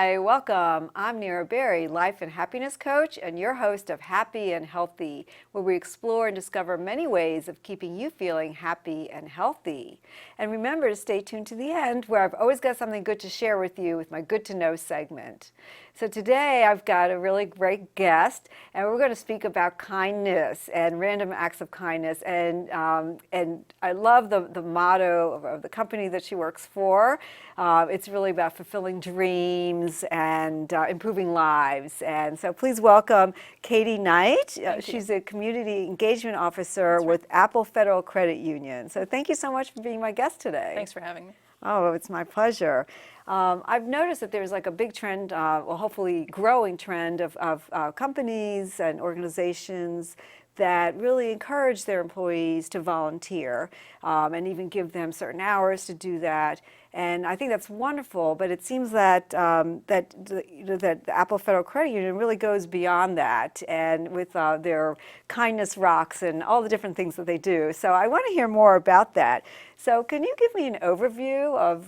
Hi, welcome. I'm Nira Berry, life and happiness coach, and your host of Happy and Healthy, where we explore and discover many ways of keeping you feeling happy and healthy. And remember to stay tuned to the end, where I've always got something good to share with you with my Good to Know segment. So today I've got a really great guest, and we're going to speak about kindness and random acts of kindness. And I love the motto of the company that she works for. It's really about fulfilling dreams and improving lives. And so please welcome Katie Knight. She's a community engagement officer with Apple Federal Credit Union. So thank you so much for being my guest today. Thanks for having me. Oh, it's my pleasure. I've noticed that there's like a big trend, well, hopefully growing trend of companies and organizations that really encourage their employees to volunteer and even give them certain hours to do that. And I think that's wonderful, but it seems that that the Apple Federal Credit Union really goes beyond that, and with their kindness rocks and all the different things that they do. So I want to hear more about that. So can you give me an overview of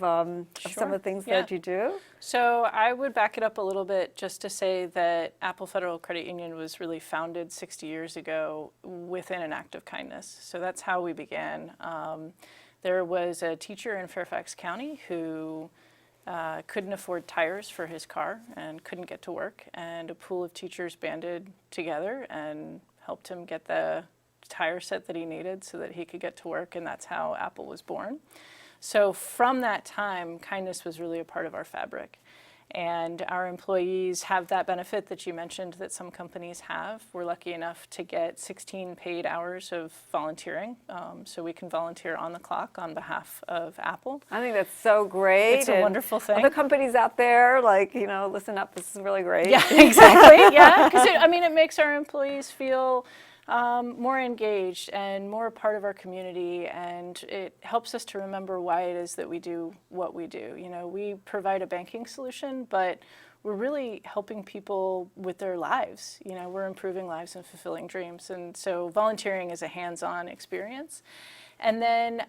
some of the things that you do? So I would back it up a little bit just to say that Apple Federal Credit Union was really founded 60 years ago within an act of kindness. So that's how we began. There was a teacher in Fairfax County who couldn't afford tires for his car and couldn't get to work, and a pool of teachers banded together and helped him get the tire set that he needed so that he could get to work, and that's how Apple was born. So from that time, kindness was really a part of our fabric. And our employees have that benefit that you mentioned that some companies have. We're lucky enough to get 16 paid hours of volunteering, so we can volunteer on the clock on behalf of Apple. I think that's so great. It's a wonderful thing. Other companies out there, like, you know, listen up, this is really great. Yeah, exactly. Yeah, because it makes our employees feel more engaged and more a part of our community, and it helps us to remember why it is that we do what we do. You know, we provide a banking solution, but we're really helping people with their lives. You know, we're improving lives and fulfilling dreams, and so volunteering is a hands-on experience. And then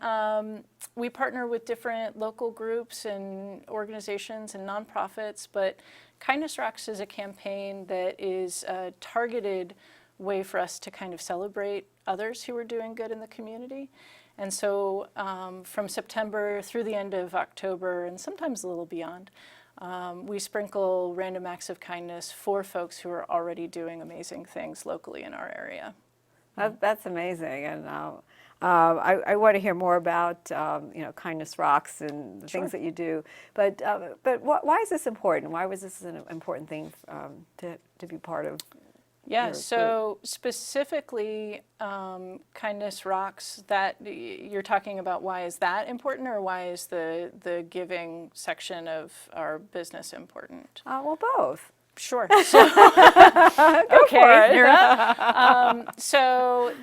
we partner with different local groups and organizations and nonprofits, but Kindness Rocks is a campaign that is targeted way for us to kind of celebrate others who are doing good in the community. And so from September through the end of October, and sometimes a little beyond, we sprinkle random acts of kindness for folks who are already doing amazing things locally in our area. That's amazing. And I want to hear more about Kindness Rocks and the things that you do. But why is this important? Why was this an important thing to be part of? Yeah, so specifically, Kindness Rocks, that you're talking about, why is that important, or why is the giving section of our business important? Well, both. Sure. So, okay, Nira. So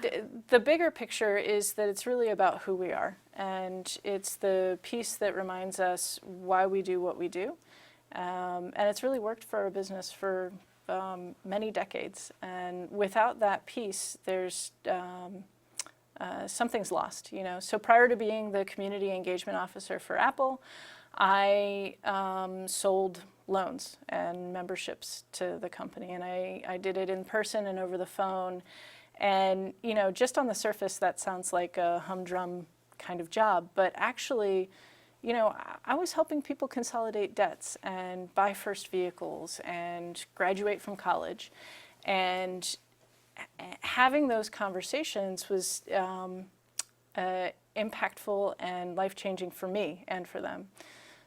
the bigger picture is that it's really about who we are, and it's the piece that reminds us why we do what we do, and it's really worked for our business for many decades, and without that piece, there's something's lost, you know. So prior to being the community engagement officer for Apple, I sold loans and memberships to the company, and I did it in person and over the phone. And you know, just on the surface, that sounds like a humdrum kind of job, but actually, you know, I was helping people consolidate debts and buy first vehicles and graduate from college. And having those conversations was impactful and life-changing for me and for them.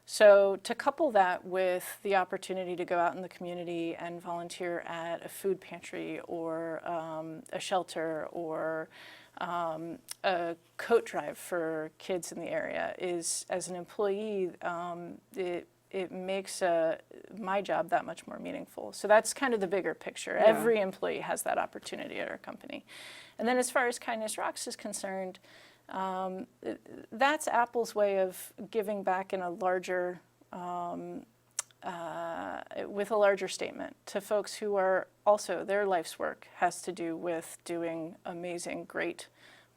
So to couple that with the opportunity to go out in the community and volunteer at a food pantry or a shelter or a coat drive for kids in the area is, as an employee, it makes my job that much more meaningful. So that's kind of the bigger picture. Yeah. Every employee has that opportunity at our company. And then as far as Kindness Rocks is concerned, that's Apple's way of giving back in a larger, with a larger statement to folks who are also, their life's work has to do with doing amazing, great,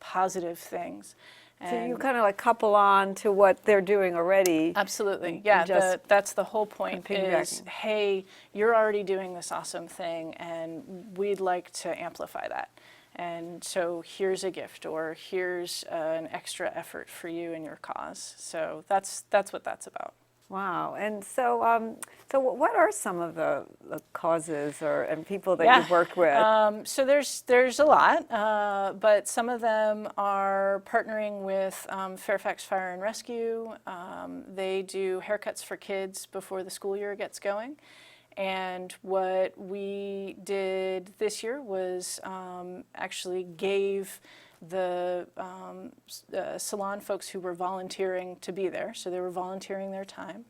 positive things. So you kind of like couple on to what they're doing already. Absolutely, yeah. That's the whole point. Is piggybacking. hey, you're already doing this awesome thing, and we'd like to amplify that. And so here's a gift, or here's an extra effort for you and your cause. So that's what that's about. Wow. And so, so what are some of the causes and people that you've worked with? So there's a lot, but some of them are partnering with Fairfax Fire and Rescue. They do haircuts for kids before the school year gets going. And what we did this year was actually gave the salon folks who were volunteering to be there, so they were volunteering their time.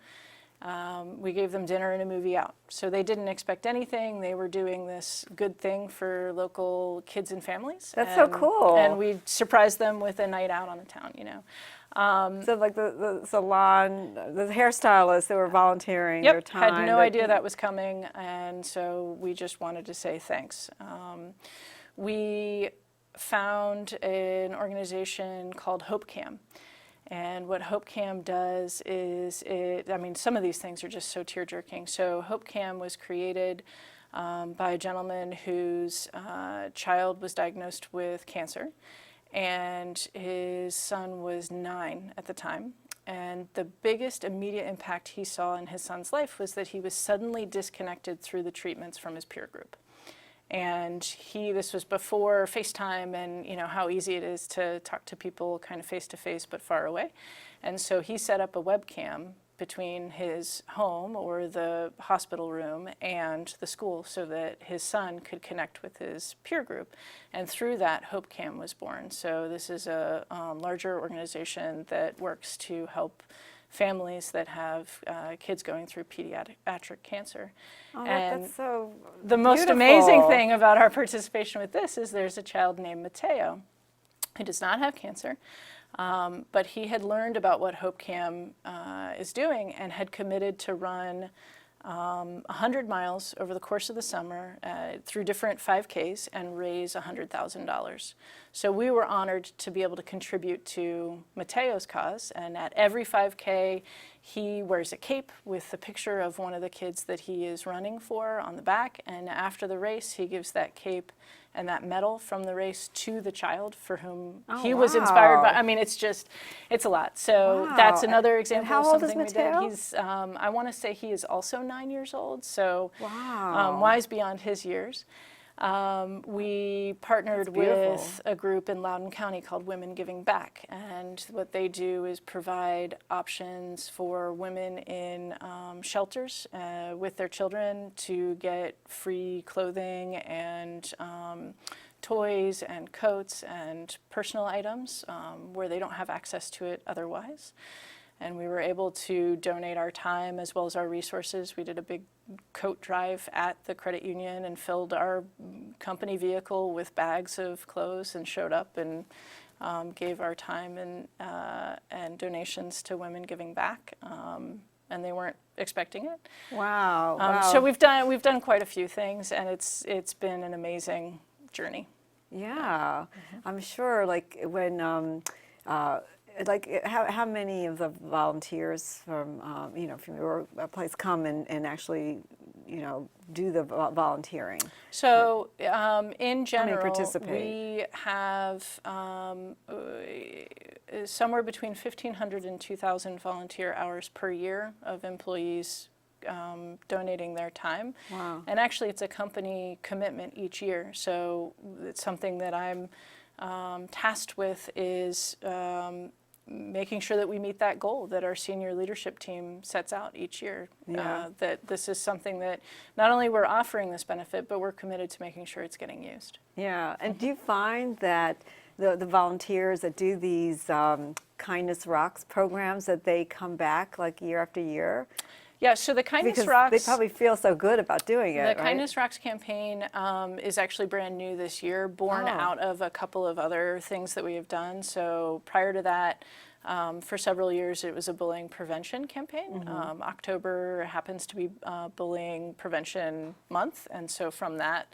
We gave them dinner and a movie out. So they didn't expect anything. They were doing this good thing for local kids and families. That's so cool. And we surprised them with a night out on the town, you know. So like the salon, the hairstylists, they were volunteering their time. Had no idea that was coming, and so we just wanted to say thanks. We found an organization called HopeCam. And what HopeCam does is, some of these things are just so tear-jerking. So HopeCam was created by a gentleman whose child was diagnosed with cancer, and his son was 9 at the time. And the biggest immediate impact he saw in his son's life was that he was suddenly disconnected through the treatments from his peer group. And this was before FaceTime and how easy it is to talk to people kind of face to face but far away. And so he set up a webcam between his home or the hospital room and the school so that his son could connect with his peer group. And through that, HopeCam was born. So this is a larger organization that works to help families that have kids going through pediatric cancer. Oh, and that's so the most beautiful. amazing thing about our participation with this is there's a child named Mateo who does not have cancer, but he had learned about what HopeCam is doing and had committed to run 100 miles over the course of the summer through different 5Ks and raise $100,000. So we were honored to be able to contribute to Mateo's cause, and at every 5K he wears a cape with the picture of one of the kids that he is running for on the back, and after the race he gives that cape and that medal from the race to the child for whom he was inspired by. I mean, it's a lot. So that's another example how of old is something Mateo? we did. He's, I want to say he is also 9 years old, so wow. wise beyond his years. We partnered with a group in Loudoun County called Women Giving Back, and what they do is provide options for women in shelters with their children to get free clothing and toys and coats and personal items where they don't have access to it otherwise. And we were able to donate our time as well as our resources. We did a big coat drive at the credit union and filled our company vehicle with bags of clothes and showed up and gave our time and donations to Women Giving Back. And they weren't expecting it. Wow. Wow. So we've done quite a few things, and it's been an amazing journey. Yeah, I'm sure. Like when, how many of the volunteers from from your place come and actually do the volunteering? So in general, participate? we have somewhere between 1,500 and 2,000 volunteer hours per year of employees donating their time. Wow. And actually it's a company commitment each year. So it's something that I'm tasked with is making sure that we meet that goal that our senior leadership team sets out each year. Yeah. That this is something that not only we're offering this benefit, but we're committed to making sure it's getting used. Yeah, and do you find that the volunteers that do these Kindness Rocks programs, that they come back like year after year? Yeah, so the Kindness Because Rocks... they probably feel so good about doing it, The Kindness Rocks campaign is actually brand new this year, born out of a couple of other things that we have done. So prior to that, for several years, it was a bullying prevention campaign. October happens to be Bullying Prevention Month, and so from that,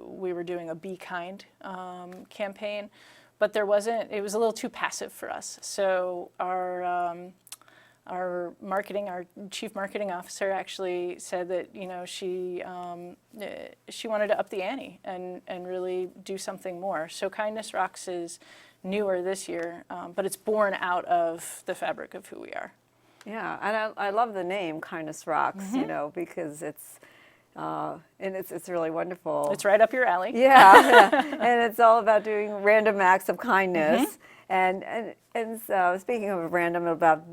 we were doing a Be Kind campaign. but there wasn't. It was a little too passive for us. So our chief marketing officer actually said that she wanted to up the ante and really do something more. So Kindness Rocks is newer this year, but it's born out of the fabric of who we are. Yeah, and I love the name Kindness Rocks, because it's really wonderful. It's right up your alley. Yeah, and it's all about doing random acts of kindness. And so speaking of random, about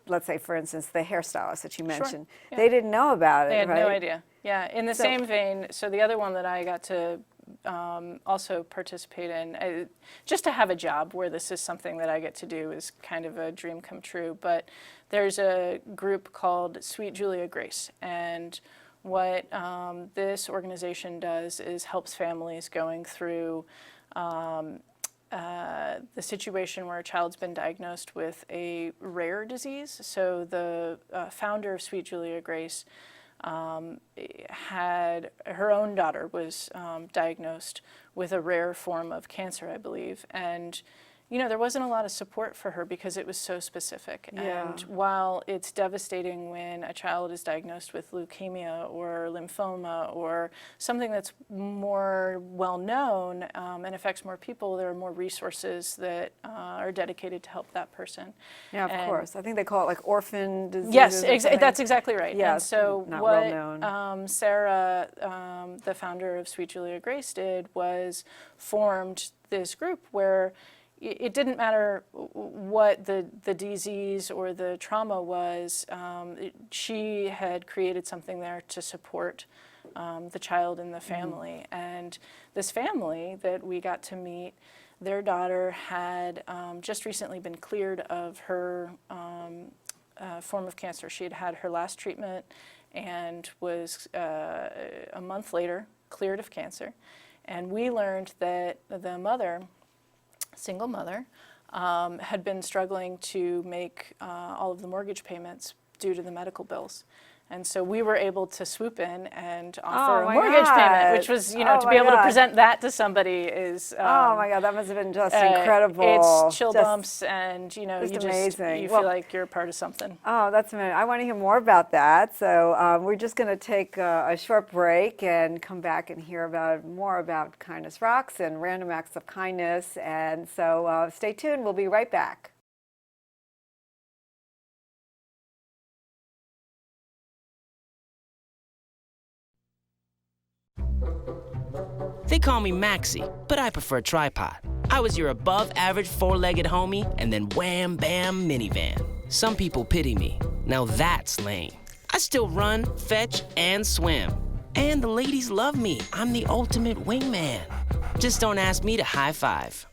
let's say for instance the hairstylist that you mentioned, Yeah. they didn't know about it, They had right? no idea. Yeah, in the same vein, so the other one that I got to also participate in, just to have a job where this is something that I get to do is kind of a dream come true, but there's a group called Sweet Julia Grace, and what this organization does is helps families going through the situation where a child's been diagnosed with a rare disease. So the founder of Sweet Julia Grace had her own daughter was diagnosed with a rare form of cancer, I believe, and there wasn't a lot of support for her because it was so specific. Yeah. And while it's devastating when a child is diagnosed with leukemia or lymphoma or something that's more well known and affects more people, there are more resources that are dedicated to help that person. Yeah, of course. I think they call it like orphan diseases. Yes, that's exactly right. Yeah, and so not what well known. Sarah, the founder of Sweet Julia Grace, did was formed this group where it didn't matter what the disease or the trauma was. She had created something there to support the child and the family. And this family that we got to meet, their daughter had just recently been cleared of her form of cancer. She had had her last treatment and was a month later cleared of cancer. And we learned that the mother, single mother, had been struggling to make all of the mortgage payments due to the medical bills. And so we were able to swoop in and offer a mortgage payment, which was, to be able to present that to somebody is... oh my God, that must have been just incredible. It's chill bumps and, amazing. You feel like you're a part of something. Oh, that's amazing. I want to hear more about that. So we're just going to take a short break and come back and hear more about Kindness Rocks and random acts of kindness. And so stay tuned. We'll be right back. They call me Maxie, but I prefer tripod. I was your above-average four-legged homie and then wham-bam minivan. Some people pity me. Now that's lame. I still run, fetch, and swim. And the ladies love me. I'm the ultimate wingman. Just don't ask me to high five.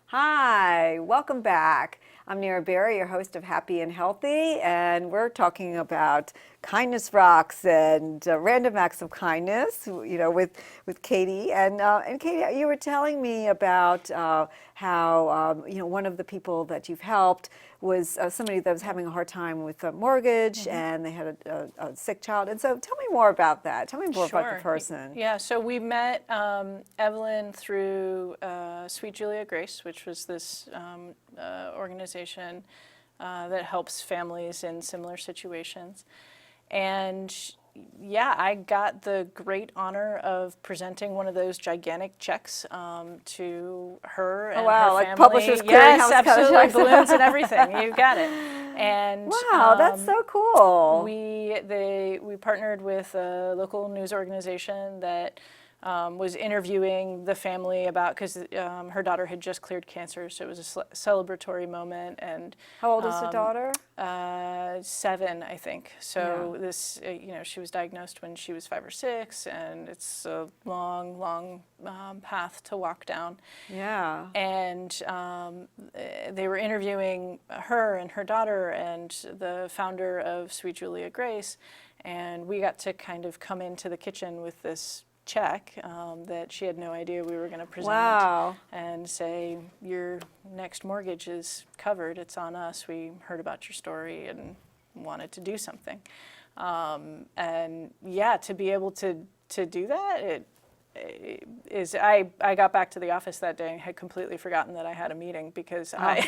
Hi, welcome back. I'm Nira Berry, your host of Happy and Healthy, and we're talking about Kindness Rocks and random acts of kindness, with Katie. And Katie, you were telling me about how one of the people that you've helped was somebody that was having a hard time with a mortgage, and they had a sick child. And so tell me more about that. Tell me more about the person. Yeah, so we met Evelyn through Sweet Julia Grace, which was this organization that helps families in similar situations. And yeah, I got the great honor of presenting one of those gigantic checks to her and her family. Like Publishers Clearinghouse. Yes, absolutely, balloons and everything. You got it. And wow, that's so cool. We partnered with a local news organization that was interviewing the family about, because her daughter had just cleared cancer, so it was a celebratory moment. And how old is her daughter? 7, I think. So this, she was diagnosed when she was 5 or 6, and it's a long, long path to walk down. Yeah. And they were interviewing her and her daughter and the founder of Sweet Julia Grace, and we got to kind of come into the kitchen with this check that she had no idea we were going to present. Wow. And say, your next mortgage is covered, it's on us, we heard about your story and wanted to do something. And yeah, to be able to do that, I got back to the office that day and had completely forgotten that I had a meeting because I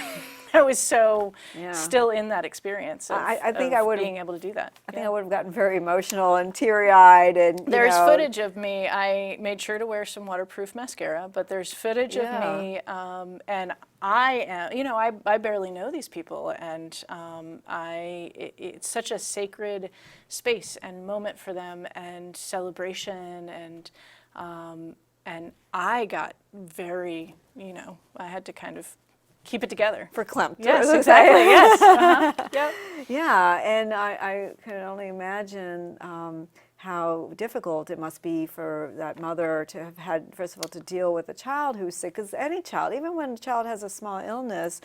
was so still in that experience of, I think I would being able to do that. I think I would have gotten very emotional and teary-eyed, and there's footage of me. I made sure to wear some waterproof mascara, but there's footage of me, and I am, I barely know these people, and it's such a sacred space and moment for them, and celebration, and I got very, I had to kind of keep it together. Verklempt. Yes, exactly. Yes. Yep. Yeah, and I can only imagine how difficult it must be for that mother to have had, first of all, to deal with a child who's sick. Because any child, even when a child has a small illness,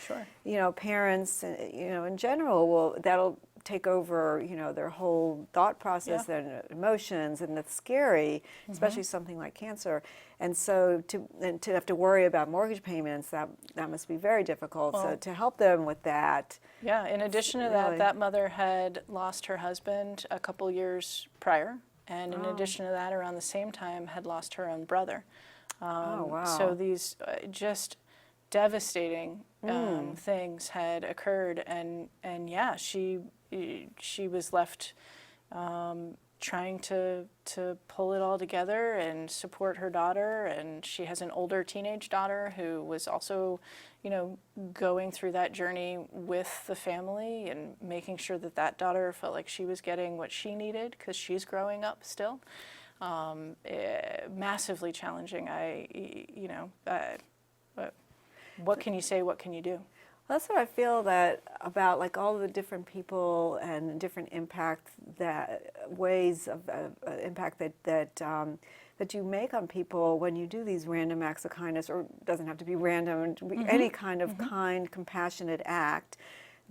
parents, in general, that'll take over, their whole thought process, their emotions, and that's scary, especially something like cancer. And so to have to worry about mortgage payments, that must be very difficult. So to help them with that. Yeah, in addition to that, that mother had lost her husband a couple years prior, and in addition to that, around the same time, had lost her own brother. So these just devastating things had occurred, and yeah, she was left trying to pull it all together and support her daughter, and she has an older teenage daughter who was also, going through that journey with the family and making sure that daughter felt like she was getting what she needed because she's growing up still. Massively challenging. What can you say? What can you do? That's what I feel about like all the different people and different impact ways of impact that you make on people when you do these random acts of kindness, or it doesn't have to be random, any kind of kind, compassionate act,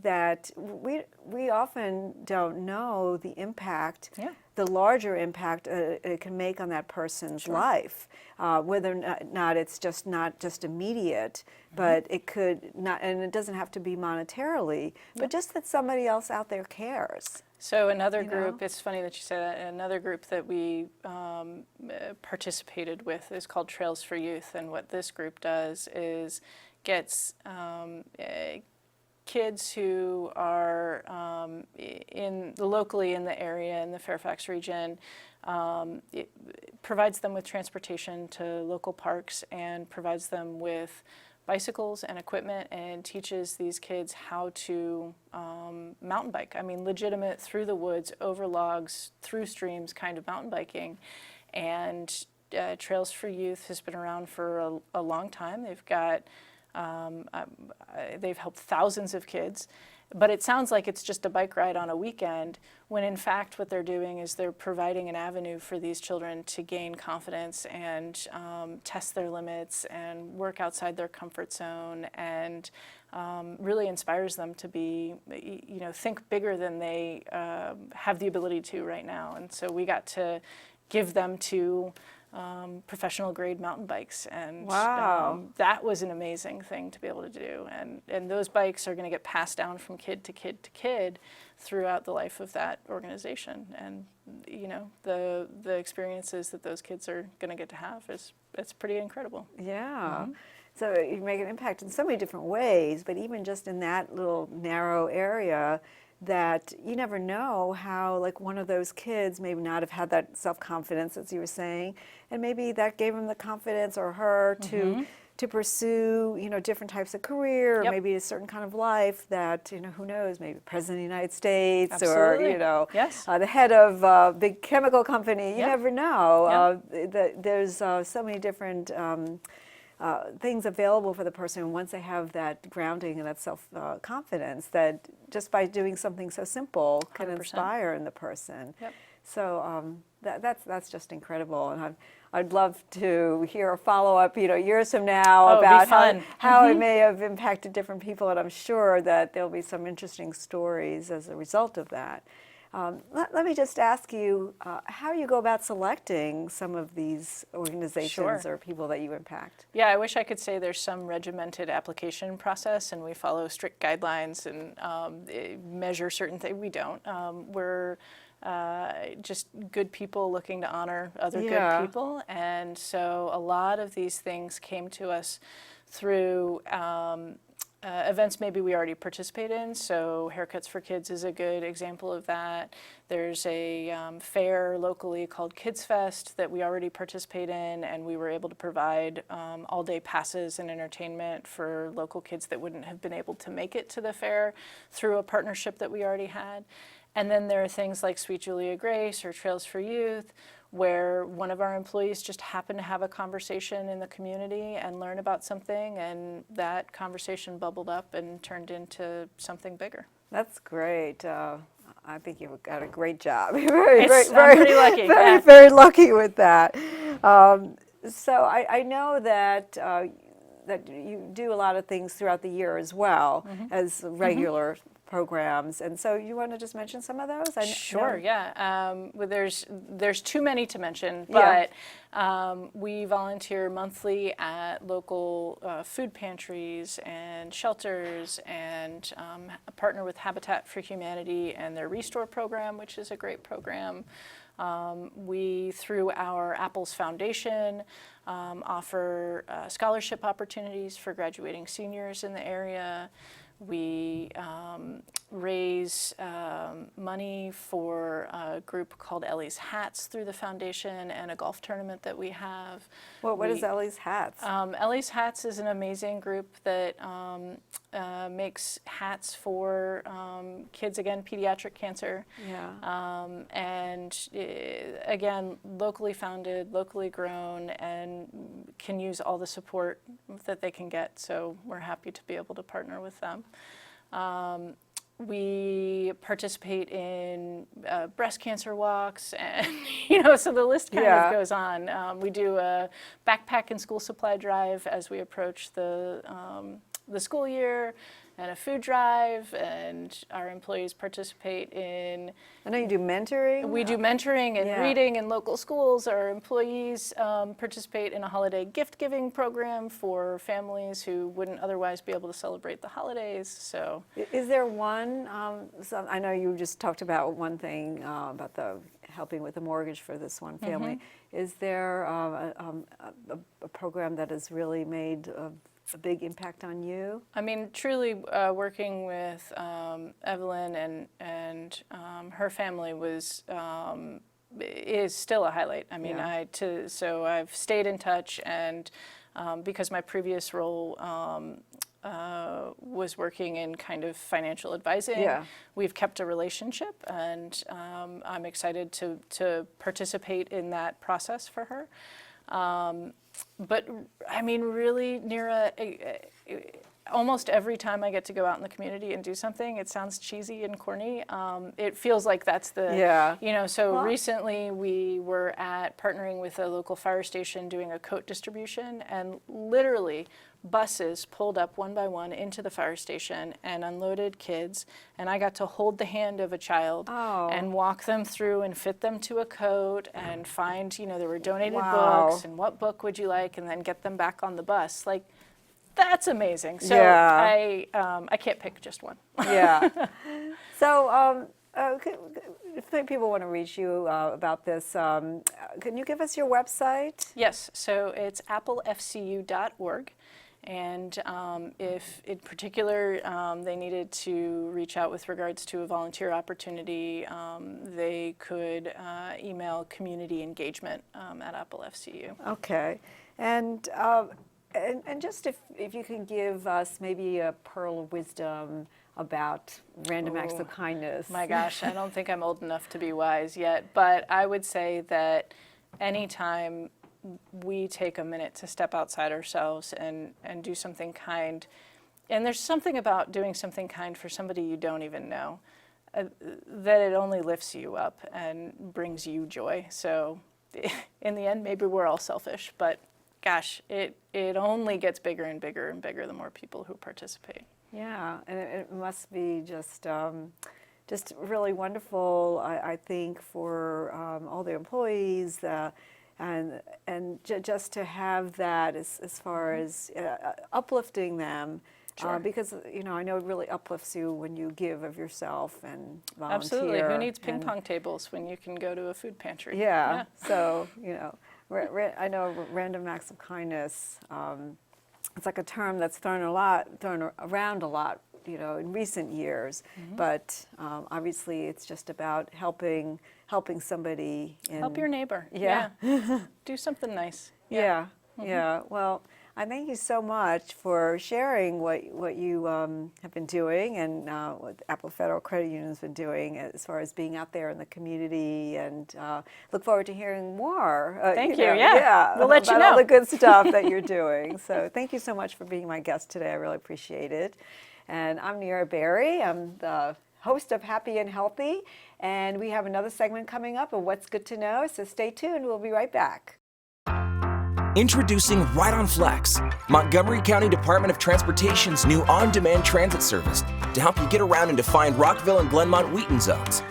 that we often don't know the impact, the larger impact it can make on that person's life, whether or not it's just not just immediate, but it could not, and it doesn't have to be monetarily, but just that somebody else out there cares. So another group, it's funny that you say that, another group that we participated with is called Trails for Youth, and what this group does is gets kids who are locally in the area, in the Fairfax region. It provides them with transportation to local parks and provides them with bicycles and equipment, and teaches these kids how to mountain bike. I mean, legitimate through the woods, over logs, through streams kind of mountain biking. And Trails for Youth has been around for a long time. They've got they've helped thousands of kids, but it sounds like it's just a bike ride on a weekend, when in fact what they're doing is they're providing an avenue for these children to gain confidence and test their limits and work outside their comfort zone, and really inspires them to be, think bigger than they have the ability to right now. And so we got to give them to professional grade mountain bikes, and that was an amazing thing to be able to do, and those bikes are going to get passed down from kid to kid to kid throughout the life of that organization, and the experiences that those kids are going to get to have it's pretty incredible. So you make an impact in so many different ways, but even just in that little narrow area, that you never know how, like, one of those kids maybe not have had that self-confidence, as you were saying, and maybe that gave him the confidence, or her, to pursue, different types of career, or maybe a certain kind of life that, who knows, maybe President of the United States, Absolutely. or, Yes. The head of a big chemical company. You never know. There's so many different things available for the person once they have that grounding and that self-confidence, that just by doing something so simple can 100%. inspire in the person. Yep. So that's just incredible, and I'd love to hear a follow-up, years from now, about how it may have impacted different people, and I'm sure that there'll be some interesting stories as a result of that. Let me just ask you how you go about selecting some of these organizations or people that you impact. Yeah, I wish I could say there's some regimented application process and we follow strict guidelines and measure certain things. We don't. We're just good people looking to honor other good people. And so a lot of these things came to us through events maybe we already participate in. So Haircuts for Kids is a good example of that. There's a fair locally called Kids Fest that we already participate in, and we were able to provide all-day passes and entertainment for local kids that wouldn't have been able to make it to the fair through a partnership that we already had. And then there are things like Sweet Julia Grace or Trails for Youth, where one of our employees just happened to have a conversation in the community and learn about something, and that conversation bubbled up and turned into something bigger. That's great. I think you've got a great job. I'm pretty lucky. Very lucky with that. So I know that that you do a lot of things throughout the year as well as regular programs, and so you want to just mention some of those? Sure, yeah. Well, there's too many to mention, but we volunteer monthly at local food pantries and shelters, and partner with Habitat for Humanity and their Restore program, which is a great program. We, through our Apples Foundation, offer scholarship opportunities for graduating seniors in the area. We raise money for a group called Ellie's Hats through the foundation and a golf tournament that we have. What is Ellie's Hats? Ellie's Hats is an amazing group that makes hats for kids, again, pediatric cancer. And again, locally founded, locally grown, and can use all the support that they can get. So we're happy to be able to partner with them. We participate in breast cancer walks, and so the list kind of goes on. We do a backpack and school supply drive as we approach the school year, and a food drive, and our employees participate in... I know you do mentoring. We do mentoring and reading in local schools. Our employees participate in a holiday gift-giving program for families who wouldn't otherwise be able to celebrate the holidays. So, is there one, I know you just talked about one thing about the helping with the mortgage for this one family. Is there a program that has really made a big impact on you? I mean, truly working with Evelyn and her family is still a highlight. I mean, so I've stayed in touch, and because my previous role was working in kind of financial advising, we've kept a relationship, and I'm excited to participate in that process for her. But I mean, really, Nira, almost every time I get to go out in the community and do something, it sounds cheesy and corny. It feels like that's the, so recently we were partnering with a local fire station doing a coat distribution, and literally buses pulled up one by one into the fire station and unloaded kids, and I got to hold the hand of a child and walk them through and fit them to a coat and find, there were donated books, and what book would you like, and then get them back on the bus. Like, that's amazing. So I can't pick just one. So if people want to reach you about this, can you give us your website? Yes, so it's applefcu.org. And if in particular they needed to reach out with regards to a volunteer opportunity, they could email community engagement at Apple FCU. Okay. And just if you can give us maybe a pearl of wisdom about random acts of kindness. My gosh, I don't think I'm old enough to be wise yet, but I would say that anytime we take a minute to step outside ourselves and do something kind, and there's something about doing something kind for somebody you don't even know, that it only lifts you up and brings you joy. So in the end, maybe we're all selfish, but gosh, it only gets bigger and bigger and bigger the more people who participate. Yeah, and it must be just just really wonderful, I think, for all the employees, just to have that as far as uplifting them. Sure. Because, I know it really uplifts you when you give of yourself and volunteer. Absolutely. Who needs ping pong tables when you can go to a food pantry? Yeah. So, I know random acts of kindness, it's like a term that's thrown around a lot, in recent years. But obviously it's just about helping somebody. Help your neighbor. Yeah. Do something nice. Yeah. Well, I thank you so much for sharing what you have been doing and what Apple Federal Credit Union has been doing as far as being out there in the community, and look forward to hearing more. Thank you. Yeah. We'll let you know all the good stuff that you're doing. So thank you so much for being my guest today. I really appreciate it. And I'm Nira Berry. I'm the host of Happy and Healthy, and we have another segment coming up of What's Good to Know. So stay tuned. We'll be right back. Introducing Right on Flex, Montgomery County Department of Transportation's new on-demand transit service to help you get around and define Rockville and Glenmont-Wheaton zones.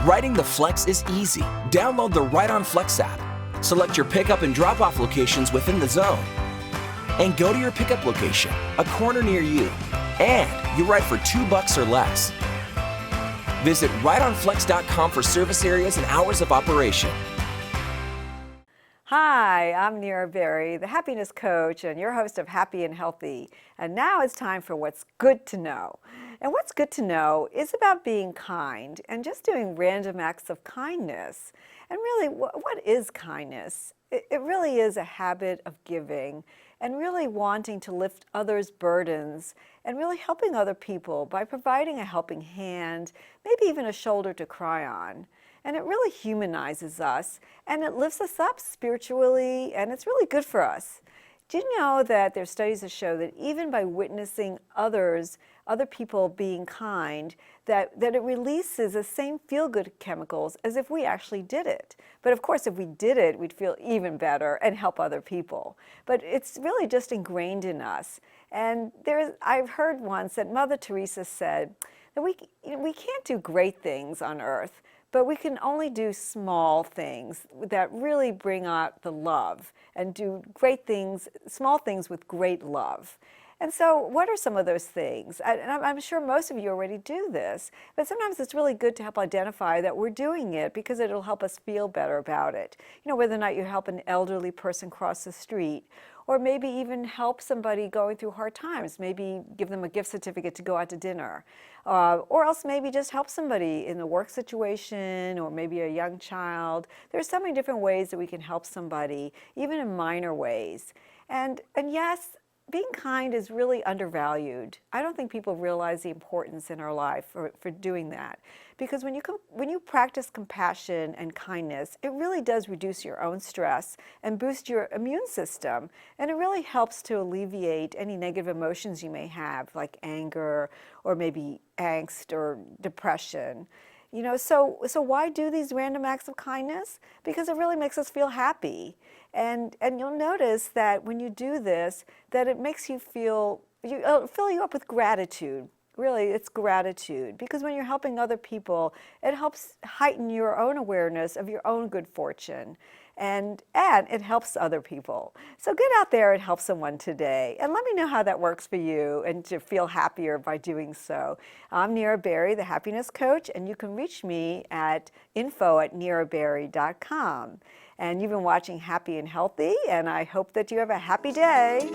Riding the Flex is easy. Download the Right on Flex app. Select your pickup and drop-off locations within the zone. And go to your pickup location, a corner near you. And you ride for $2 or less. Visit rightonflex.com for service areas and hours of operation. Hi, I'm Nira Berry, the happiness coach and your host of Happy and Healthy. And now it's time for What's Good to Know. And what's good to know is about being kind and just doing random acts of kindness. And really, what is kindness? It really is a habit of giving and really wanting to lift others' burdens and really helping other people by providing a helping hand, maybe even a shoulder to cry on. And it really humanizes us, and it lifts us up spiritually, and it's really good for us. Do you know that there's studies that show that even by witnessing other people being kind, that it releases the same feel-good chemicals as if we actually did it. But of course, if we did it, we'd feel even better and help other people. But it's really just ingrained in us. And I've heard once that Mother Teresa said that we can't do great things on earth, but we can only do small things that really bring out the love and do great things, small things with great love. And so what are some of those things? And I'm sure most of you already do this, but sometimes it's really good to help identify that we're doing it because it'll help us feel better about it. Whether or not you help an elderly person cross the street, or maybe even help somebody going through hard times, maybe give them a gift certificate to go out to dinner, or else maybe just help somebody in a work situation or maybe a young child. There's so many different ways that we can help somebody, even in minor ways. And yes, being kind is really undervalued. I don't think people realize the importance in our life for doing that. Because when you practice compassion and kindness, it really does reduce your own stress and boost your immune system. And it really helps to alleviate any negative emotions you may have, like anger or maybe angst or depression. So why do these random acts of kindness? Because it really makes us feel happy. And you'll notice that when you do this, that it makes you fill you up with gratitude. Really, it's gratitude. Because when you're helping other people, it helps heighten your own awareness of your own good fortune. And it helps other people. So get out there and help someone today. And let me know how that works for you and to feel happier by doing so. I'm Nira Berry, the happiness coach, and you can reach me at info@niraberry.com. And you've been watching Happy and Healthy, and I hope that you have a happy day.